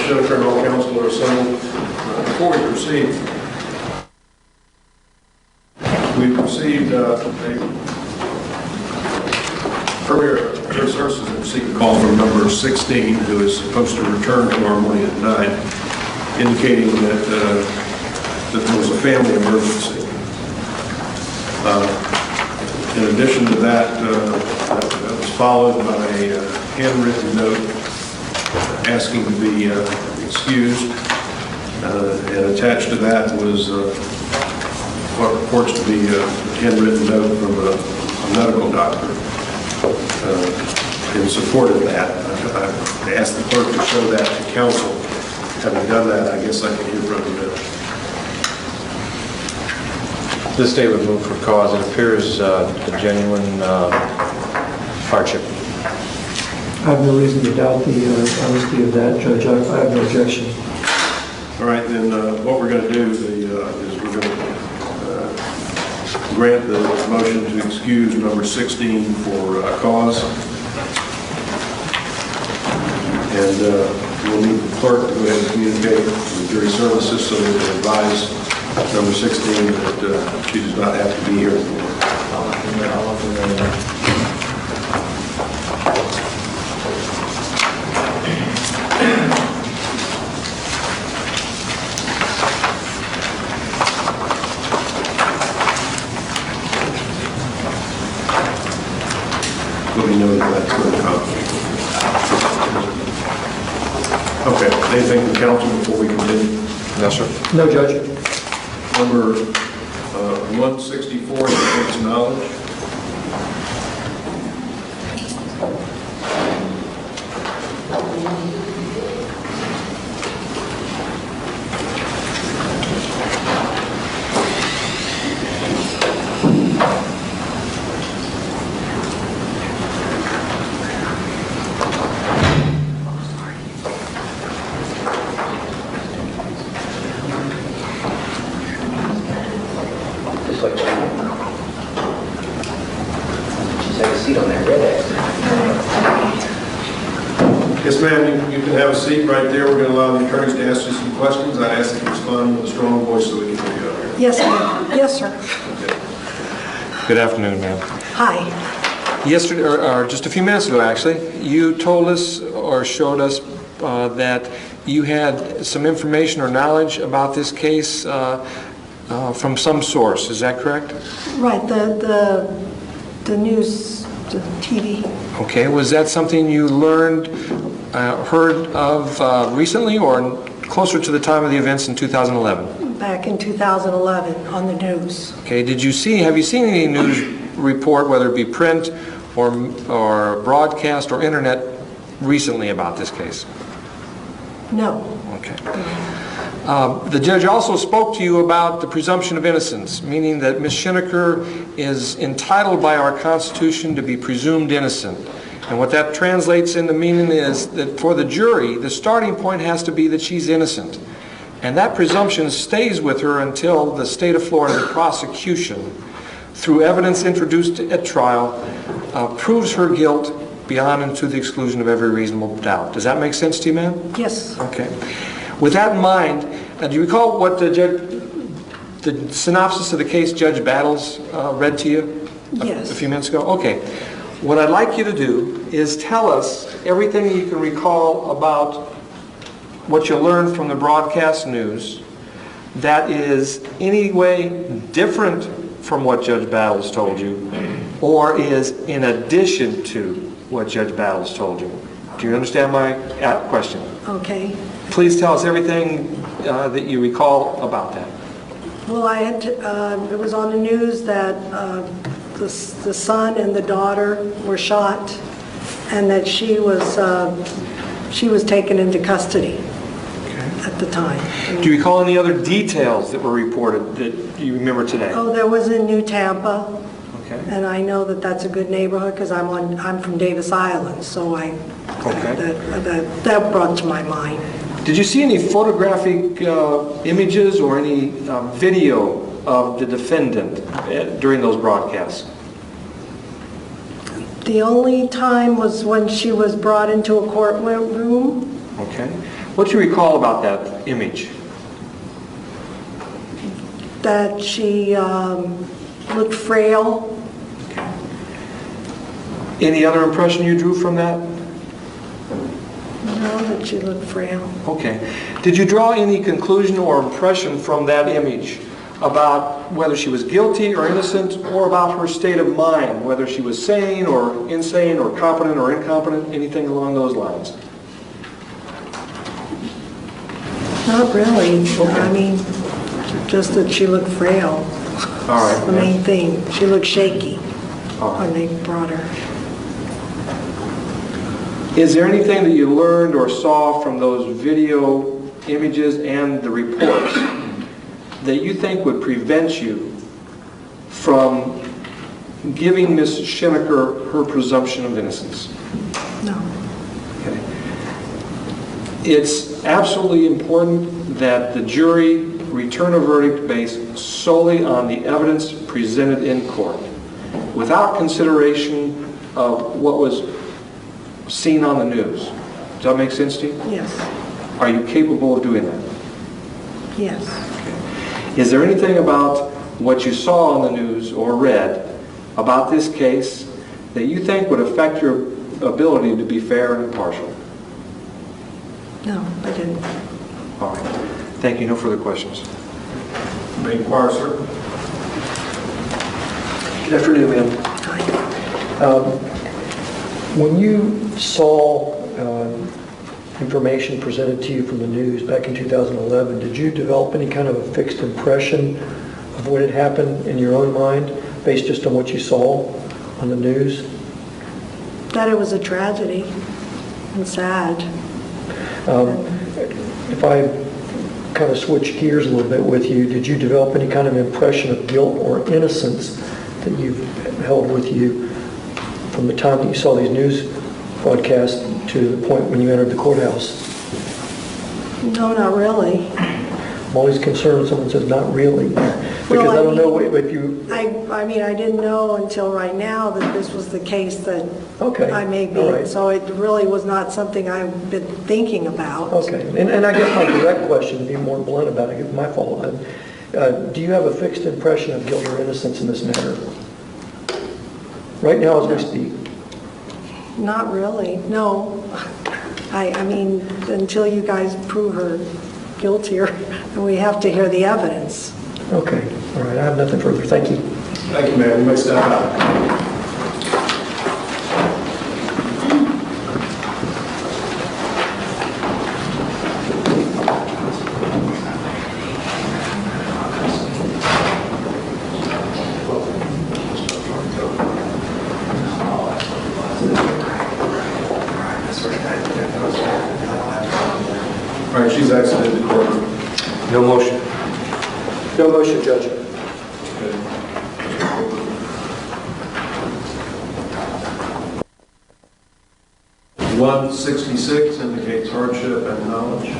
Schenecker and all council are assembled. Before we proceed, we've received earlier services have received a call from number 16, who is supposed to return tomorrow morning at 9, indicating that there was a family emergency. In addition to that, that was followed by a handwritten note asking to be excused, and attached to that was what purports to be a handwritten note from a medical doctor in support of that. I asked the clerk to show that to council. Having done that, I guess I can hear from you now. This day would move for cause. It appears a genuine hardship. I have no reason to doubt the honesty of that, Judge. I have no objection. All right, then what we're going to do is we're going to grant the motion to excuse number 16 for cause. And we'll need the clerk to go ahead and communicate with jury services so they can advise number 16 that she does not have to be here anymore. Let me know that that's going to come. Okay, anything from council before we continue? No, sir. No, Judge. Number 164, takes knowledge. Yes, ma'am, you can have a seat right there. We're going to allow the attorneys to ask you some questions. I ask that you respond with a strong voice so we can hear you out here. Yes, ma'am. Yes, sir. Okay. Good afternoon, ma'am. Hi. Yesterday, or just a few minutes ago, actually, you told us or showed us that you had some information or knowledge about this case from some source. Is that correct? Right, the news, the TV. Okay. Was that something you learned, heard of recently, or closer to the time of the events in 2011? Back in 2011 on the news. Okay. Have you seen any news report, whether it be print or broadcast or internet, recently about this case? No. Okay. The judge also spoke to you about the presumption of innocence, meaning that Ms. Schenecker is entitled by our Constitution to be presumed innocent. And what that translates into meaning is that for the jury, the starting point has to be that she's innocent. And that presumption stays with her until the state of Florida, the prosecution, through evidence introduced at trial, proves her guilt beyond and to the exclusion of every reasonable doubt. Does that make sense to you, ma'am? Yes. Okay. With that in mind, do you recall what the synopsis of the case Judge Battles read to you Yes. a few minutes ago? Okay. What I'd like you to do is tell us everything you can recall about what you learned from the broadcast news that is any way different from what Judge Battles told you, or is in addition to what Judge Battles told you. Do you understand my question? Okay. Please tell us everything that you recall about that. Well, it was on the news that the son and the daughter were shot, and that she was taken into custody at the time. Do you recall any other details that were reported that you remember today? Oh, there was in New Tampa. Okay. And I know that that's a good neighborhood because I'm from Davis Island, so that brought to my mind. Did you see any photographic images or any video of the defendant during those broadcasts? The only time was when she was brought into a courtroom. Okay. What do you recall about that image? That she looked frail. Any other impression you drew from that? No, that she looked frail. Okay. Did you draw any conclusion or impression from that image about whether she was guilty or innocent, or about her state of mind, whether she was sane or insane or competent or incompetent, anything along those lines? Not really. Okay. I mean, just that she looked frail. All right. That's the main thing. She looked shaky All right. when they brought her. Is there anything that you learned or saw from those video images and the reports that you think would prevent you from giving Ms. Schenecker her presumption of innocence? No. Okay. It's absolutely important that the jury return a verdict based solely on the evidence presented in court, without consideration of what was seen on the news. Does that make sense to you? Yes. Are you capable of doing that? Yes. Is there anything about what you saw on the news or read about this case that you think would affect your ability to be fair and impartial? No, I didn't. All right. Thank you. No further questions. May inquire, sir. Good afternoon, ma'am. Hi. When you saw information presented to you from the news back in 2011, did you develop any kind of a fixed impression of what had happened in your own mind based just on what you saw on the news? That it was a tragedy and sad. If I kind of switch gears a little bit with you, did you develop any kind of impression of guilt or innocence that you've held with you from the time that you saw these news broadcasts to the point when you entered the courthouse? No, not really. I'm always concerned when someone says not really, because I don't know if you... I mean, I didn't know until right now that this was the case that Okay, I may be. all right. So it really was not something I've been thinking about. Okay, and I guess my direct question, to be more blunt about it, my fault, do you have a fixed impression of guilt or innocence in this matter? Right now as we speak? Not really, no. I mean, until you guys prove her guilty, and we have to hear the evidence. Okay, all right, I have nothing further. Thank you. Thank you, ma'am. You may step out. All right, she's exited the courtroom. No motion. No motion, Judge. 166 indicates hardship and knowledge.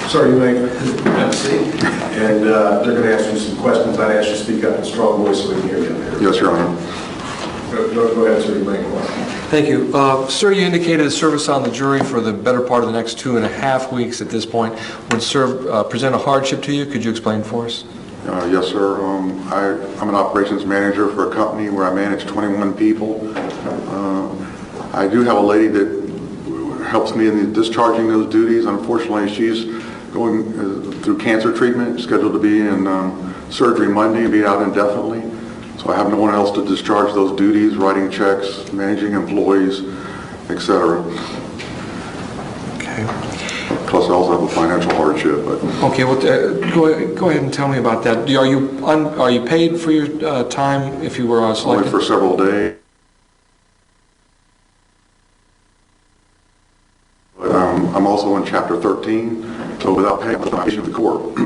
Sir, you may have a seat, and they're going to ask you some questions. I'd ask you to speak up in a strong voice so we can hear you. Yes, Your Honor. Go ahead, sir, you may inquire. Thank you. Sir, you indicated service on the jury for the better part of the next 2.5 weeks at this point would present a hardship to you. Could you explain for us? Yes, sir. I'm an operations manager for a company where I manage 21 people. I do have a lady that helps me in discharging those duties. Unfortunately, she's going through cancer treatment, scheduled to be in surgery Monday and be out indefinitely. So I have no one else to discharge those duties, writing checks, managing employees, etc. Okay. Plus, I also have a financial hardship. But Okay. Well, go ahead and tell me about that. Are you paid for your time if you were only selected? for several days. Chapter 13, so without paying, I'm not issued to the court.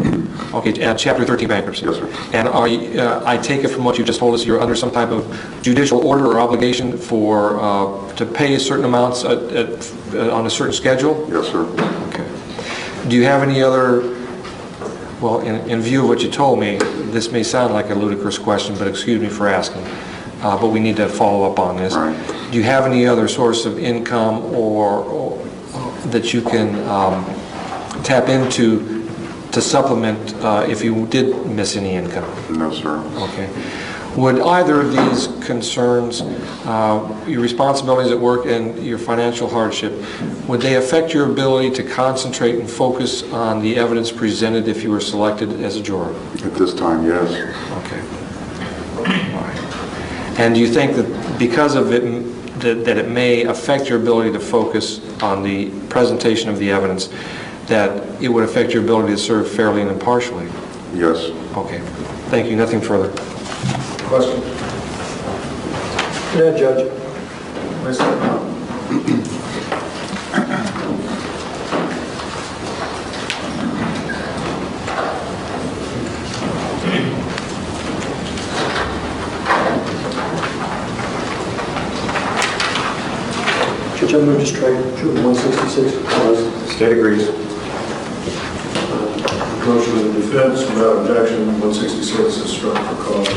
Okay, Chapter 13 bankruptcy. Yes, sir. And are you, I take it from what you just told us, you're under some type of judicial order or obligation for, to pay certain amounts on a certain schedule? Yes, sir. Okay. Do you have any other, well, in view of what you told me, this may sound like a ludicrous question, but excuse me for asking, but we need to follow up on this. Right. Do you have any other source of income or that you can tap into to supplement if you did miss any income? No, sir. Okay. Would either of these concerns, your responsibilities at work and your financial hardship, would they affect your ability to concentrate and focus on the evidence presented if you were selected as a juror? At this time, yes. Okay. All right. And do you think that because of it, that it may affect your ability to focus on the presentation of the evidence, that it would affect your ability to serve fairly and impartially? Yes. Okay. Thank you. Nothing further. Question? Yeah, Judge. Judge, I move to strike 166. State agrees. Motion of the defense without objection, 166 is struck for cause.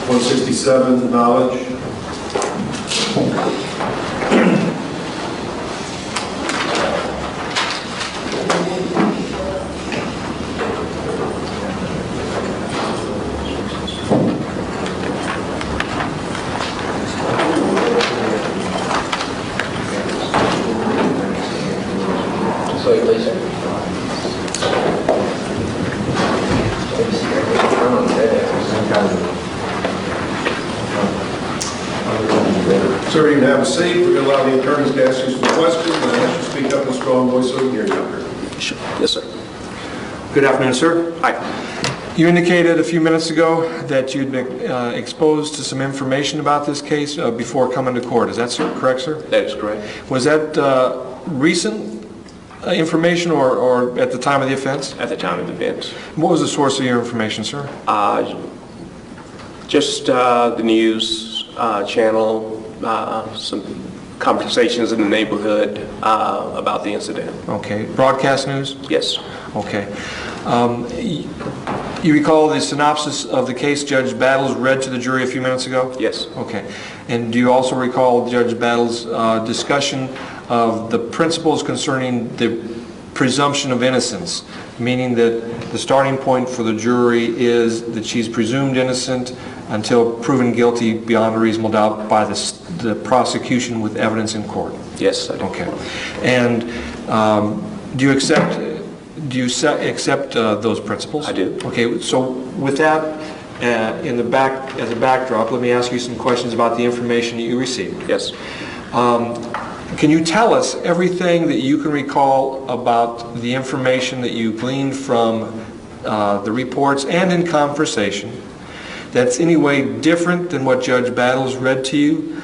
167, knowledge. Sir, you can have a seat. We're going to allow the attorneys to ask you some questions, and I ask you to speak up in a strong voice so we can hear you out there. Sure. Yes, sir. Good afternoon, sir. Hi. You indicated a few minutes ago that you'd been exposed to some information about this case before coming to court. Is that correct, sir? That is correct. Was that recent information or at the time of the offense? At the time of the events. What was the source of your information, sir? Just the news channel, some conversations in the neighborhood about the incident. Okay. Broadcast news? Yes. Okay. You recall the synopsis of the case Judge Battles read to the jury a few minutes ago? Yes. Okay. And do you also recall Judge Battles' discussion of the principles concerning the presumption of innocence, meaning that the starting point for the jury is that she's presumed innocent until proven guilty beyond a reasonable doubt by the prosecution with evidence in court? Yes, I do. Okay. And do you accept those principles? I do. Okay. So with that as a backdrop, let me ask you some questions about the information that you received. Yes. Can you tell us everything that you can recall about the information that you gleaned from the reports and in conversation that's any way different than what Judge Battles read to you,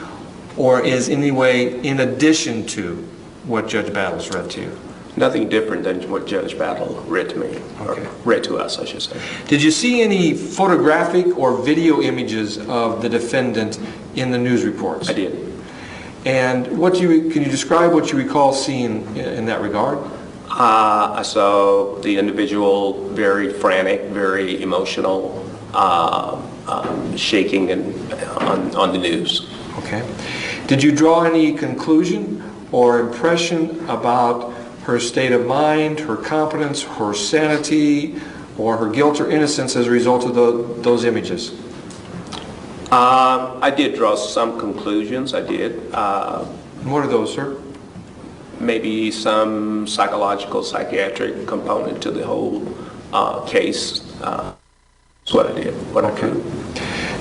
or is any way in addition to what Judge Battles read to you? Nothing different than what Judge Battle read to me, Okay. or read to us, I should say. Did you see any photographic or video images of the defendant in the news reports? I did. And can you describe what you recall seeing in that regard? I saw the individual very frantic, very emotional, shaking on the news. Okay. Did you draw any conclusion or impression about her state of mind, her competence, her sanity, or her guilt or innocence as a result of those images? I did draw some conclusions, I did. And what are those, sir? Maybe some psychological, psychiatric component to the whole case. That's what I did, what I could.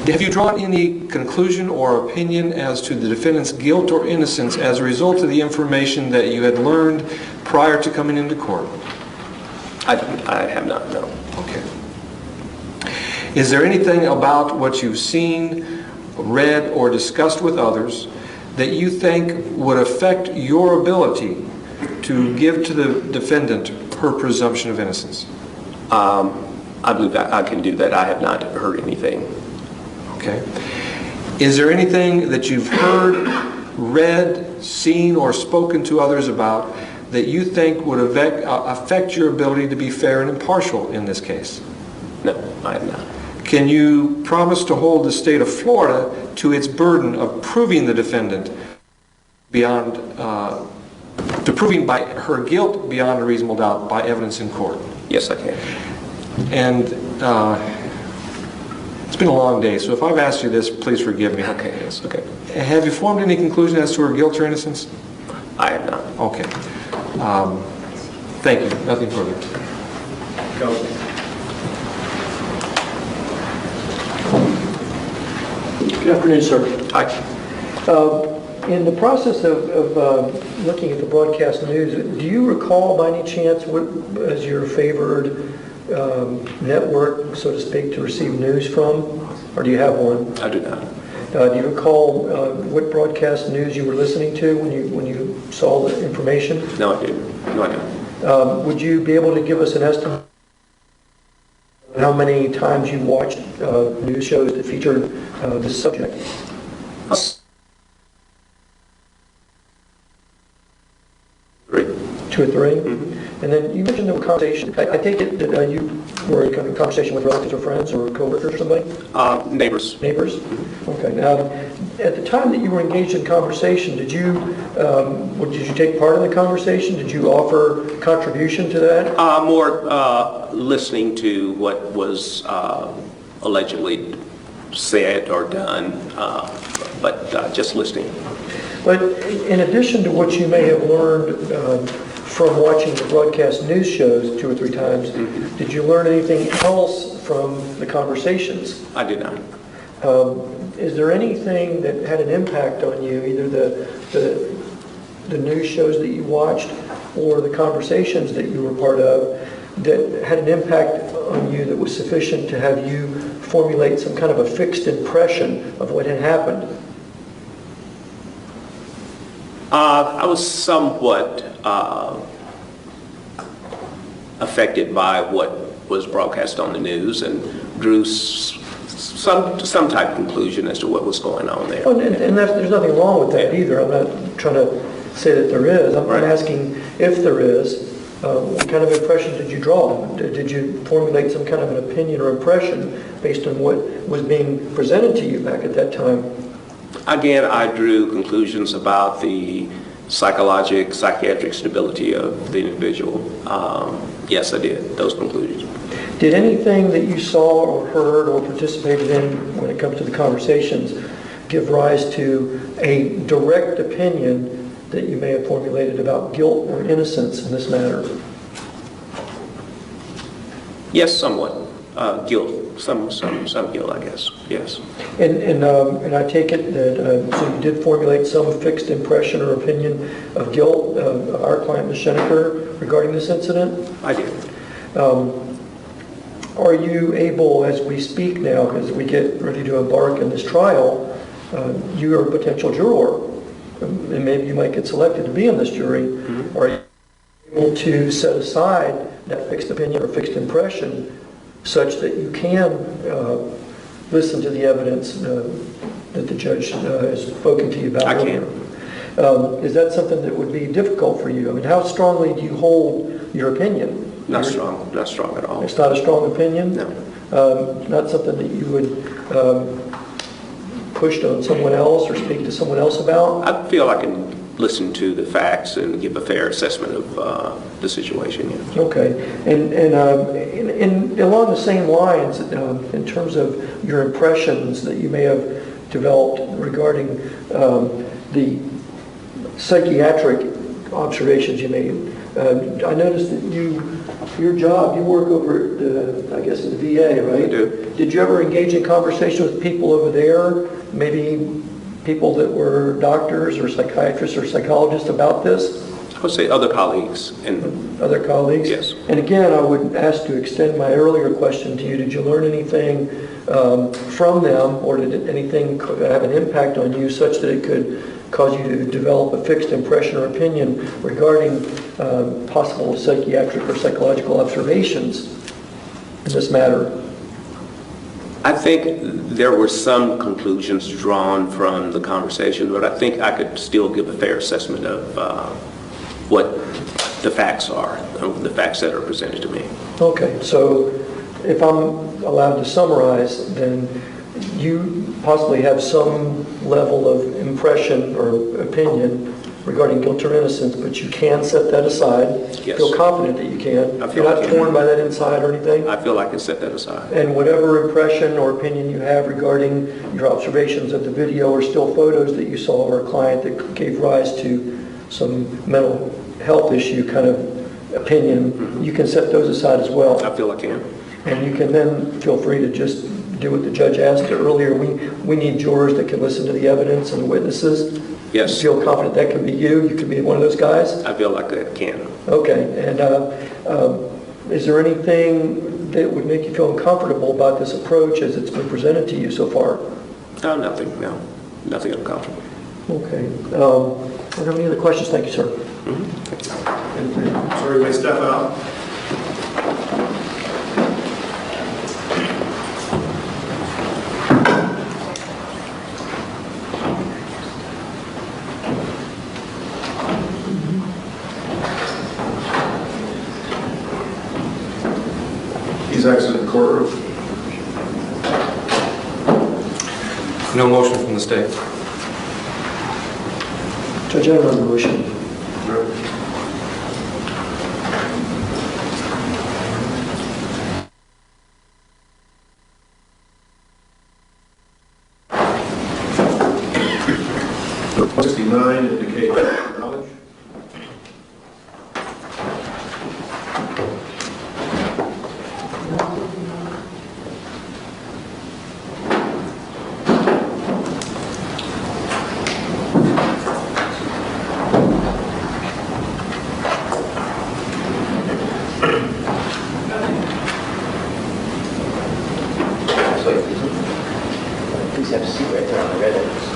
Have you drawn any conclusion or opinion as to the defendant's guilt or innocence as a result of the information that you had learned prior to coming into court? I have not, no. Okay. Is there anything about what you've seen, read, or discussed with others that you think would affect your ability to to give to the defendant her presumption of innocence? I believe that I can do that. I have not heard anything. Okay. Is there anything that you've heard, read, seen, or spoken to others about that you think would affect your ability to be fair and impartial in this case? No, I have not. Can you promise to hold the state of Florida to its burden of proving the defendant beyond, to proving by her guilt beyond a reasonable doubt by evidence in court? Yes, I can. And it's been a long day, so if I've asked you this, please forgive me. Okay, yes, okay. Have you formed any conclusion as to her guilt or innocence? I have not. Okay. Thank you. Nothing further. Good afternoon, sir. Hi. In the process of looking at the broadcast news, do you recall by any chance what is your favored network, so to speak, to receive news from? Or do you have one? I do not. Do you recall what broadcast news you were listening to when you saw the information? No, I didn't. No, I don't. Would you be able to give us an estimate of how many times you watched news shows that featured this subject? 3. 2 or 3? And then you mentioned there were conversations. I take it that you were in a conversation with relatives or friends or coworkers or somebody? Neighbors. Neighbors? Okay. Now, at the time that you were engaged in conversation, did you take part in the conversation? Did you offer contribution to that? More listening to what was allegedly said or done, but just listening. But in addition to what you may have learned from watching the broadcast news shows 2 or 3 times, did you learn anything else from the conversations? I did not. Is there anything that had an impact on you, either the news shows that you watched or the conversations that you were part of, that had an impact on you that was sufficient to have you formulate some kind of a fixed impression of what had happened? I was somewhat affected by what was broadcast on the news and drew some type of conclusion as to what was going on there. Oh, and there's nothing wrong with that either. I'm not trying to say that there is. I'm asking if there is, what kind of impression did you draw? Did you formulate some kind of an opinion or impression based on what was being presented to you back at that time? Again, I drew conclusions about the psychiatric stability of the individual. Yes, I did, those conclusions. Did anything that you saw or heard or participated in when it comes to the conversations give rise to a direct opinion that you may have formulated about guilt or innocence in this matter? Yes, somewhat. Guilt, some guilt, I guess. Yes. And I take it that so you did formulate some fixed impression or opinion of guilt of our client, Ms. Schenecker, regarding this incident? I did. Are you able, as we speak now, as we get ready to embark in this trial, you are a potential juror, and maybe you might get selected to be in this jury. Are you able to set aside that fixed opinion or fixed impression such that you can listen to the evidence that the judge has spoken to you about? I can. Is that something that would be difficult for you? I mean, how strongly do you hold your opinion? Not strong at all. It's not a strong opinion? No. Not something that you would push on someone else or speak to someone else about? I feel I can listen to the facts and give a fair assessment of the situation. Yeah. Okay. And along the same lines, in terms of your impressions that you may have developed regarding the psychiatric observations you made, I noticed that your job, you work over at, I guess, the VA, right? I do. Did you ever engage in conversation with people over there, maybe people that were doctors or psychiatrists or psychologists about this? I would say other colleagues. And Other colleagues? Yes. And again, I would ask to extend my earlier question to you. Did you learn anything from them, or did anything have an impact on you such that it could cause you to develop a fixed impression or opinion regarding possible psychiatric or psychological observations in this matter? I think there were some conclusions drawn from the conversation, but I think I could still give a fair assessment of what the facts are, the facts that are presented to me. Okay, so if I'm allowed to summarize, then you possibly have some level of impression or opinion regarding guilt or innocence, but you can set that aside. Yes. Feel confident that you can. I You're feel not I can. torn by that inside or anything? I feel I can set that aside. And whatever impression or opinion you have regarding your observations of the video or still photos that you saw of our client that gave rise to some mental health issue kind of opinion, you can set those aside as well. I feel I can. And you can then feel free to just do what the judge asked earlier. We need jurors that can listen to the evidence and the witnesses. Yes. Feel confident that can be you? You could be one of those guys? I feel like I can. Okay. And is there anything that would make you feel uncomfortable about this approach as it's been presented to you so far? No, nothing. No, nothing uncomfortable. Okay. Don't have any other questions? Thank you, sir. Sir, you may step out. He's exited the courtroom. No motion from the state. Judge, I have another motion. No. 69 indicate knowledge. Please have a seat right there on the red ends.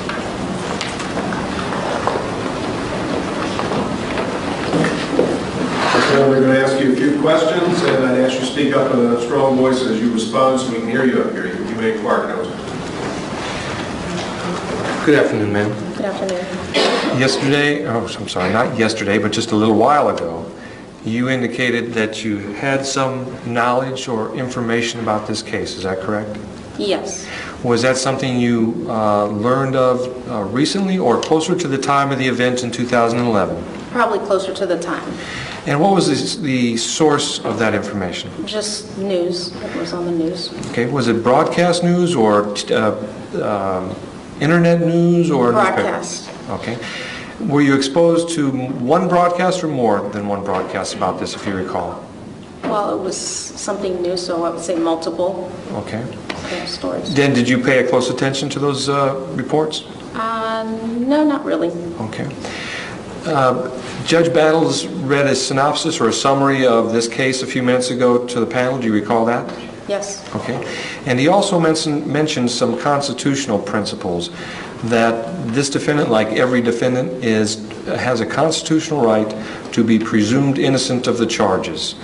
Now we're going to ask you a few questions, and I'd ask you to speak up in a strong voice as you respond so we can hear you up here. You may inquire now. Good afternoon, ma'am. Good afternoon. Yesterday, I'm sorry, not yesterday, but just a little while ago, you indicated that you had some knowledge or information about this case. Is that correct? Yes. Was that something you learned of recently or closer to the time of the event in 2011? Probably closer to the time. And what was the source of that information? Just news. It was on the news. Okay, was it broadcast news or internet news or Broadcast. newspaper? Okay. Were you exposed to one broadcast or more than one broadcast about this, if you recall? Well, it was something new, so I would say multiple Okay. stories. Then did you pay a close attention to those reports? No, not really. Okay. Judge Battles read a synopsis or a summary of this case a few minutes ago to the panel. Do you recall that? Yes. Okay. And he also mentioned some constitutional principles that this defendant, like every defendant, has a constitutional right to be presumed innocent of the charges.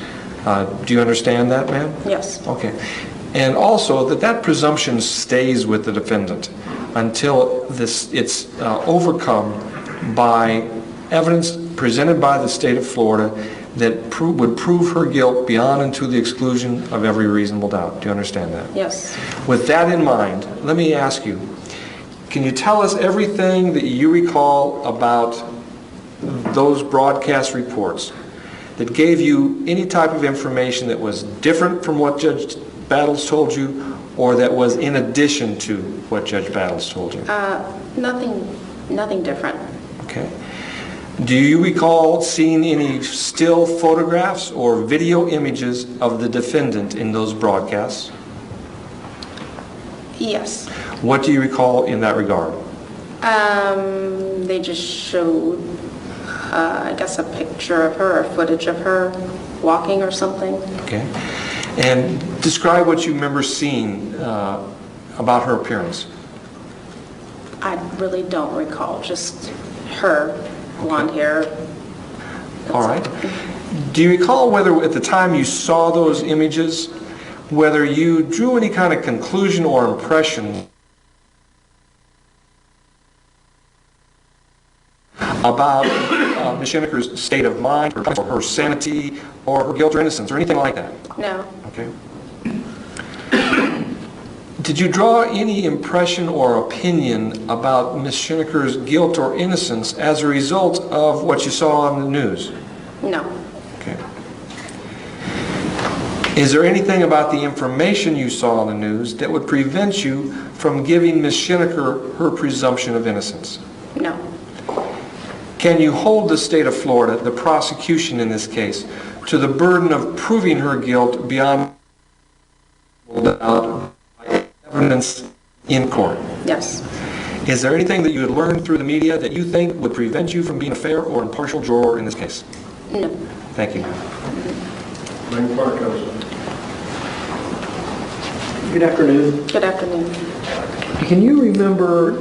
Do you understand that, ma'am? Yes. Okay. And also that presumption stays with the defendant until it's overcome by evidence presented by the state of Florida that would prove her guilt beyond and to the exclusion of every reasonable doubt. Do you understand that? Yes. With that in mind, let me ask you, can you tell us everything that you recall about those broadcast reports that gave you any type of information that was different from what Judge Battles told you or that was in addition to what Judge Battles told you? Nothing different. Okay. Do you recall seeing any still photographs or video images of the defendant in those broadcasts? Yes. What do you recall in that regard? They just showed I guess a picture of her, or footage of her walking or something. Okay. And describe what you remember seeing about her appearance. I really don't recall, just her, blonde hair. All right. Do you recall whether at the time you saw those images, whether you drew any kind of conclusion or impression about Ms. Schenecker's state of mind, or her sanity, or her guilt or innocence, or anything like that? No, Okay. Did you draw any impression or opinion about Ms. Schenecker's guilt or innocence as a result of what you saw on the news? no, Okay. Is there anything about the information you saw on the news that would prevent you from giving Ms. Schenecker her presumption of innocence? no, Can you hold the state of Florida, the prosecution in this case, to the burden of proving her guilt beyond doubt by evidence in court? yes, Is there anything that you had learned through the media that you think would prevent you from being a fair or impartial juror in this case? no. Thank you. Madam Clerk, Counsel. Good afternoon. Good afternoon. Can you remember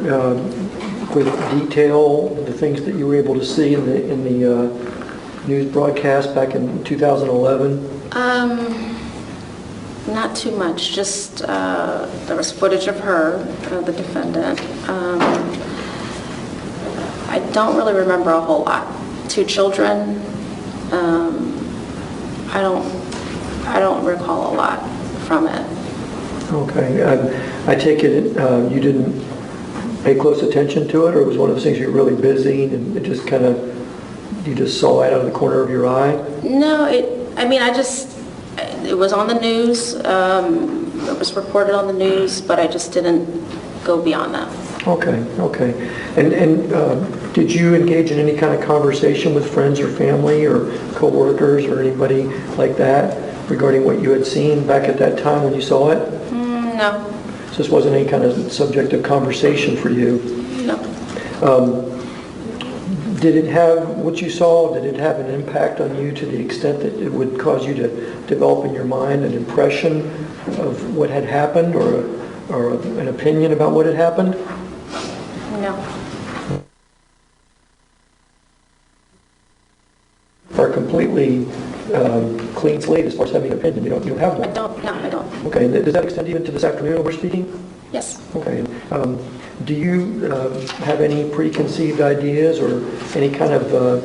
with detail the things that you were able to see in the news broadcast back in 2011? Not too much, just there was footage of her, the defendant. I don't really remember a whole lot. 2 children, I don't recall a lot from it. Okay. I take it you didn't pay close attention to it, or it was one of those things you're really busy and it just kind of, you just saw it out of the corner of your eye? No, it was on the news, it was reported on the news, but I just didn't go beyond that. Okay. And did you engage in any kind of conversation with friends or family or co-workers or anybody like that regarding what you had seen back at that time when you saw it? No, So this wasn't any kind of subject of conversation for you? no. Did it have, what you saw, did it have an impact on you to the extent that it would cause you to develop in your mind an impression of what had happened or an opinion about what had happened? No, Or completely clean slate as far as having an opinion? You don't have I one? don't, no, I don't. Okay, and does that extend even to this afternoon when we're speaking? Yes, Okay. Do you have any preconceived ideas or any kind of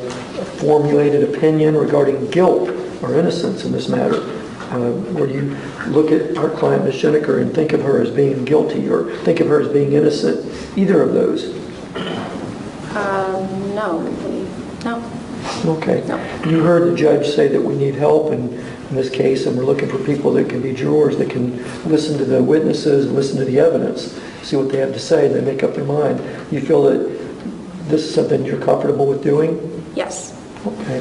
formulated opinion regarding guilt or innocence in this matter? Where you look at our client, Ms. Schenecker, and think of her as being guilty or think of her as being innocent? Either of those? no, no, Okay. No. You heard the judge say that we need help in this case, and we're looking for people that can be jurors, that can listen to the witnesses and listen to the evidence, see what they have to say, and then make up their mind. You feel that this is something you're comfortable with doing? yes. Okay.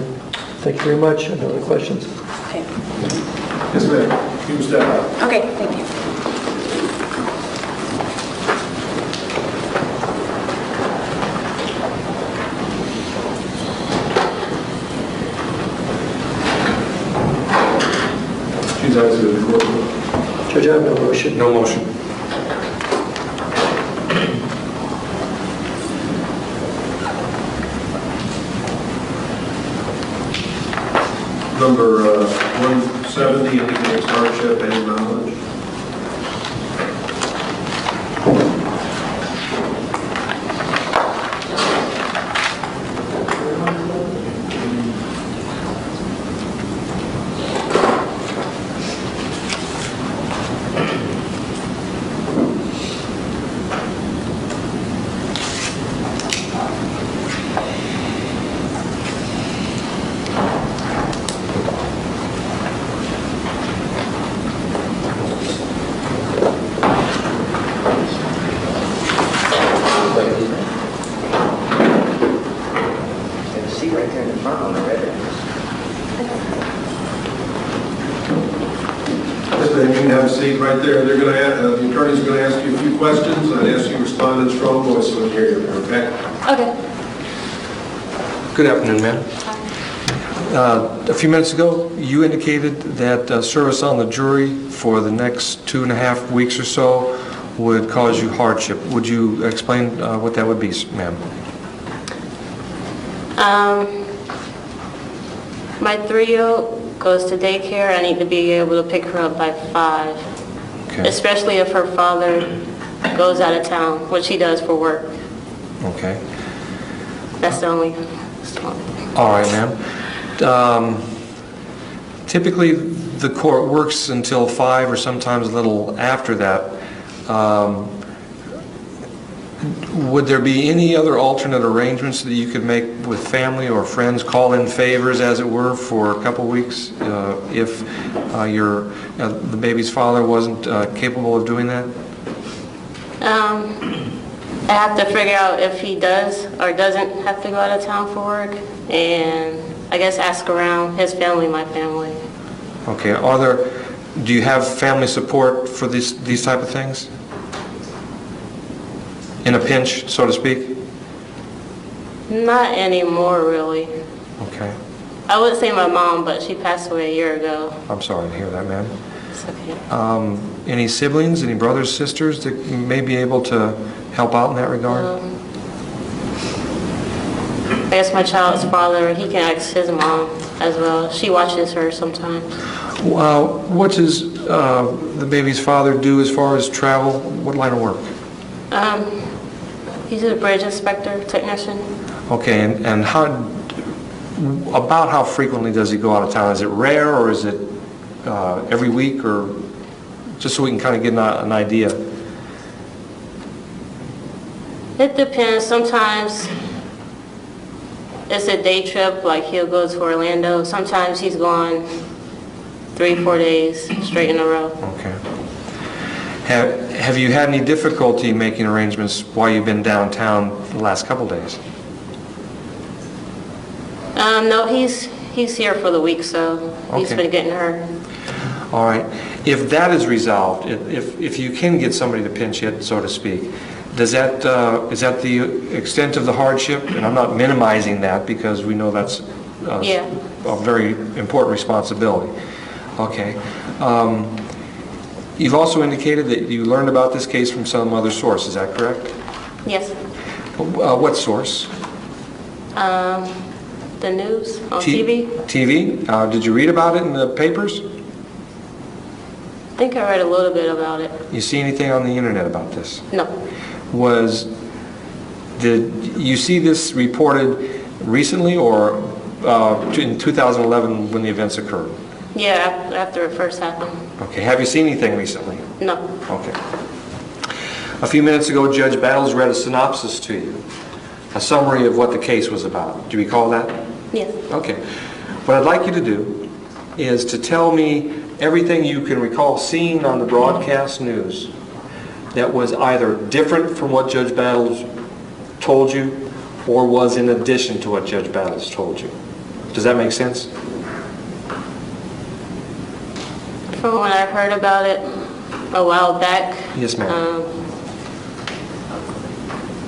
Thank you very much. Any other questions? Okay, Yes, ma'am. You can step out. okay, thank you. She's asked to the court. Judge, I have no motion. No motion. Number 170, indicates hardship and knowledge. There's a seat right there in the front on the red. Yes, ma'am, you can have a seat right there. They're going to, the attorney's going to ask you a few questions. I'd ask you to respond in strong voice when you hear them, okay? Okay. Good afternoon, ma'am. A few minutes ago, you indicated that service on the jury for the next 2.5 weeks or so would cause you hardship. Would you explain what that would be, ma'am? My 3-year-old goes to daycare. I need to be able to pick her up by 5, Okay. especially if her father goes out of town, which he does for work. Okay. That's the only... All right, ma'am. Typically, the court works until 5 or sometimes a little after that. Would there be any other alternate arrangements that you could make with family or friends, call-in favors, as it were, for a couple weeks if the baby's father wasn't capable of doing that? I have to figure out if he does or doesn't have to go out of town for work, and I guess ask around his family, my family. Okay. Do you have family support for these type of things? In a pinch, so to speak? Not anymore, really. Okay. I would say my mom, but she passed away a year ago. I'm sorry to hear that, ma'am. It's okay. Any siblings, any brothers, sisters that may be able to help out in that regard? I guess my child's father, he can ask his mom as well. She watches her sometimes. What does the baby's father do as far as travel? What line of work? He's a bridge inspector, technician. Okay, and how frequently does he go out of town? Is it rare, or is it every week, or just so we can kind of get an idea? It depends. Sometimes it's a day trip, like he'll go to Orlando. Sometimes he's gone 3-4 days straight in a row. Okay. Have you had any difficulty making arrangements while you've been downtown the last couple days? No, he's here for the week, so he's Okay. been getting her. All right. If that is resolved, if you can get somebody to pinch hit, so to speak, is that the extent of the hardship? And I'm not minimizing that, because we know that's Yeah. a very important responsibility. Okay. You've also indicated that you learned about this case from some other source. Is that correct? Yes. What source? The news on TV. TV? Did you read about it in the papers? I think I read a little bit about it. You see anything on the internet about this? No. Did you see this reported recently, or in 2011 when the events occurred? Yeah, after it first happened. Okay. Have you seen anything recently? No. Okay. A few minutes ago, Judge Battles read a synopsis to you, a summary of what the case was about. Do you recall that? Yes. Okay. What I'd like you to do is to tell me everything you can recall seeing on the broadcast news that was either different from what Judge Battles told you, or was in addition to what Judge Battles told you. Does that make sense? From when I heard about it a while back. Yes, ma'am.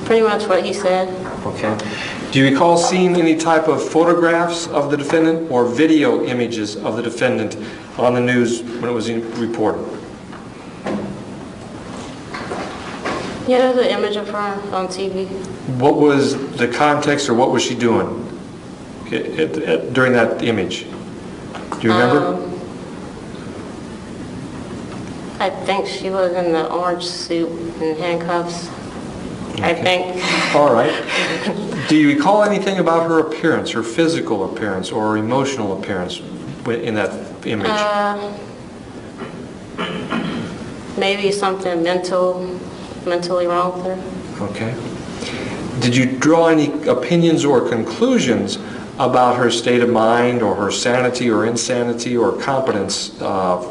Pretty much what he said. Okay. Do you recall seeing any type of photographs of the defendant or video images of the defendant on the news when it was reported? Yeah, there's an image of her on TV. What was the context, or what was she doing during that image? Do you remember? I think she was in the orange suit and handcuffs. I think. All right. Do you recall anything about her appearance, her physical appearance, or her emotional appearance in that image? Maybe something mentally wrong with her. Okay. Did you draw any opinions or conclusions about her state of mind, or her sanity or insanity or competence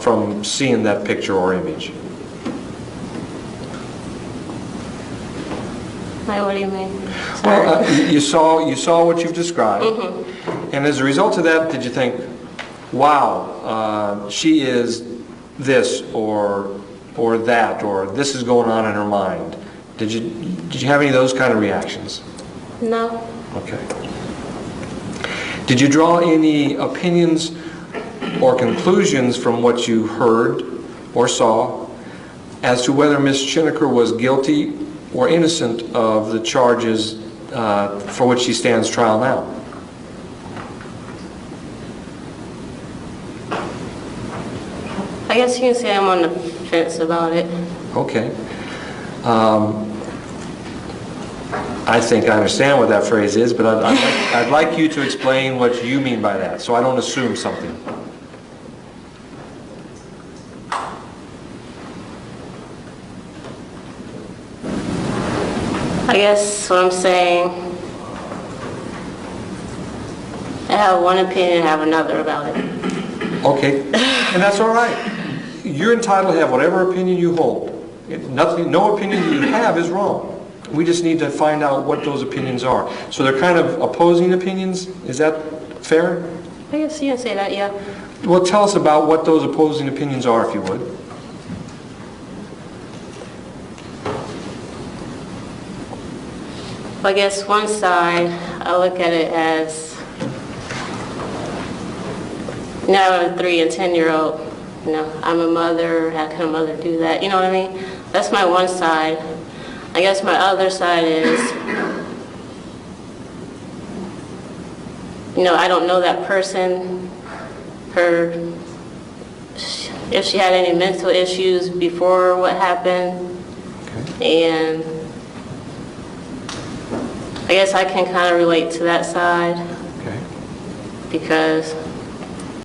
from seeing that picture or image? Like, what do you mean? Sorry. Well, you saw what you've described, and as a result of that, did you think, wow, she is this or that, or this is going on in her mind? Did you have any of those kind of reactions? No. Okay. Did you draw any opinions or conclusions from what you heard or saw as to whether Ms. Schenecker was guilty or innocent of the charges for which she stands trial now? I guess you can say I'm on the fence about it. Okay. I think I understand what that phrase is, but I'd like you to explain what you mean by that, so I don't assume something. I guess what I'm saying, I have one opinion, I have another about it. Okay, and that's all right. You're entitled to have whatever opinion you hold. No opinion you have is wrong. We just need to find out what those opinions are. So they're kind of opposing opinions? Is that fair? I guess you can say that, yeah. Well, tell us about what those opposing opinions are, if you would. I guess one side, I look at it as, you know, I have a 3 and 10-year-old. You know, I'm a mother. How can a mother do that? You know what I mean? That's my one side. I guess my other side is, you know, I don't know that person, if she had any mental issues before what happened. And I guess I can kind of relate to that side Okay. because